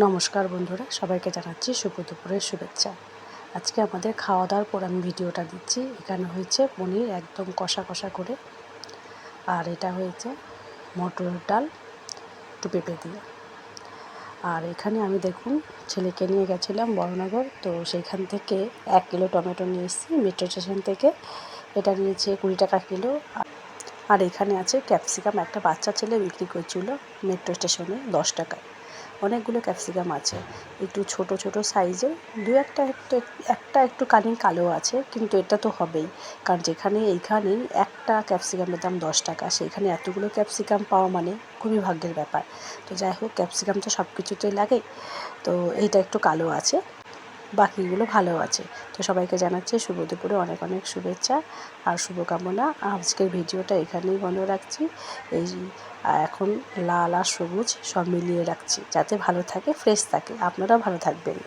নমস্কার বন্ধুরা, সবাইকে জানাচ্ছি শুভ দুপুরের শুভেচ্ছা। আজকে আমাদের খাওয়া দাওয়ার পর আমি ভিডিওটা দিচ্ছি। এখানে হয়েছে পনির একদম কষা কষা করে, আর এটা হয়েছে মটর ডাল একটু পেঁপে দিয়ে। আর এখানে আমি দেখুন ছেলেকে নিয়ে গেছিলাম বড়নগর, তো সেইখান থেকে 1 কিলো টমেটো নিয়ে এসেছি মেট্রো স্টেশন থেকে। এটা নিয়েছে 20 টাকা কিলো। আর এখানে আছে ক্যাপসিকাম, একটা বাচ্চা ছেলে বিক্রি করছিল মেট্রো স্টেশনে 10 টাকায়। অনেকগুলো ক্যাপসিকাম আছে, একটু ছোট ছোট সাইজের, একটা একটু কালো আছে, কিন্তু এটা তো হবেই, কারণ এইখানেই একটা ক্যাপসিকামের দাম 10 টাকা, সেইখানে এতগুলো ক্যাপসিকাম পাওয়া মানে খুবই ভাগ্যের ব্যাপার। তো যাই হোক, ক্যাপসিকাম তো সব কিছুতেই লাগে, তো এইটা একটু কালো আছে, বাকিগুলো ভালো আছে। তো সবাইকে জানাচ্ছি শুভ দুপুরে অনেক অনেক শুভেচ্ছা আর শুভকামনা। আজকের ভিডিওটা এখানেই বন্ধ রাখছি। এই এখন লাল আর সবুজ সব মিলিয়ে রাখছি, যাতে ভালো থাকে, ফ্রেশ থাকে। আপনারাও ভালো থাকবেন।